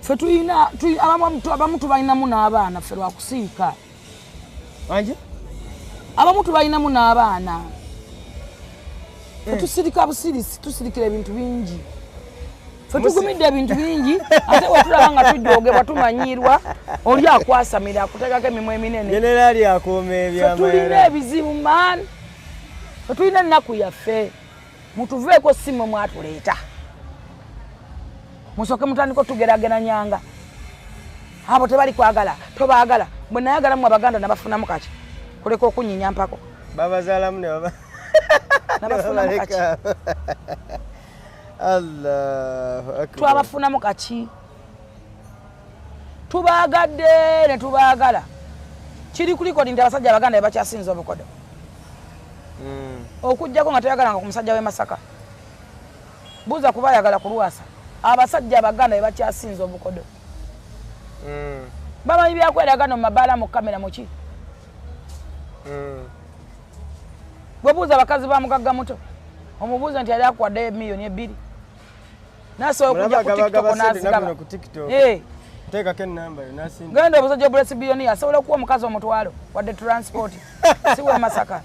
Ffe tulina abamu tubalinamu n'abaana ffe lwakusiika. Anje? Abamu tubalinamu n'abaana. Ffe tusirika busirisi, tusirikira ebintu bingi. Ffe tugumidde ebintu bingi, ate bwetulaba nga tujoogebwa tumanyirwa, oli akwasamira akutegako emimwa eminene. Generali akuuma ebyama. Ffe tulina ebizibu man. Ffe tulina ennaku yaffe. Mutuveeko simu mwatuleeta. Musooke mutandika otugerageranyanga. Abo tebali kwagala, tobaagala. Bwe nayagala mu Abaganda nabafunamu kati. Kuleka okunyinya mpako. Babazaalamu ne baba. Nabafunamu kati. Allahu akbar. Twabafunamu kati. Tubaagadde ne tubaagala. Kiri kuliko nti abasajja Abaganda bakyasinza obukodo. Okujjako nga toyagalanga ku musajja w'e Masaka. Buuza kuba ayagala ku Lwasa. Abasajja Abaganda bakyasinza obukodo. Bamanyi byakweraga mu mabaala mu kamera muki. Bwebuuza abakazi ba mugagga muto. Omubuuza nti yali akwadde miliyoni 2. Nasobola okujja ku TikTok n'azigaba. Teekako ennamba yo n'asinda. Genda obusajja obulesi biliyoni asobola okuwa omukazi omutwalo wadde transport. Si we Masaka.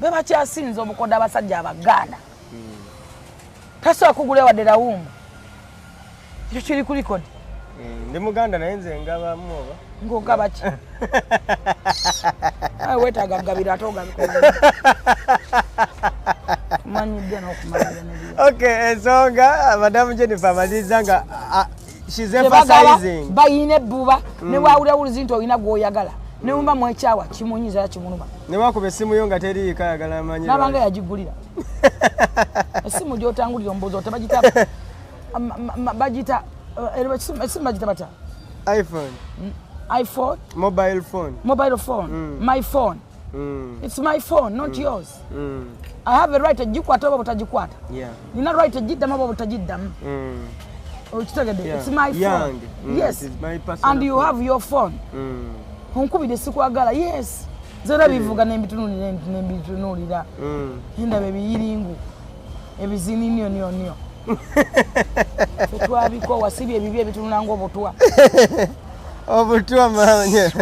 Be bakyasinza obukodo abasajja Abaganda. Tasobola kugula wadde lawumu. Ekyo kiri ku likodi. Ndi Muganda naye nze ngabamu oba? Ng'ogaba ki? Weetaaga gabira ate ogabikola. Manyidde n'okumalira n'ebyo. Okay, ensonga Madamu Jennifer amaliriza nga she's emphasizing. Bayina ebbuba ne waawulawulizi nti olina gw'oyagala. Ne mumba mu ekyawa kimunyiza kimuluma. Ne wakuba essimu yo nga teriiko ayagala amanyi. N'abanga yagigulira. Essimu gy'otangulira ombuuzo tebagita bagita essimu bagita bata? iPhone. iPhone? Mobile phone. Mobile phone. My phone. It's my phone, not yours. I have a right to gikwata oba butagikwata. Yeah. Nina right to giddamu oba butagiddamu. Okitegedde? It's my phone. Yes. It's my personal and you phone. have your phone. Onkubidde sikwagala. Yes. Zera bivuga n'embitunuulira. Endaba ebiyiringu. Ebizininyo. Twabiko wasibye ebibye ebitunula ng'obutwa. Obutwa manye.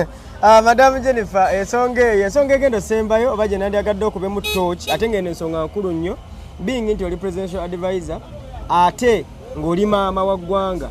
Madamu Jennifer ensonga egenda osembayo oba gye nandyagadde okube mu torch ate ng'eno ensonga nkulu nnyo being nti oli presidential advisor ate ng'oli maama wa ggwanga.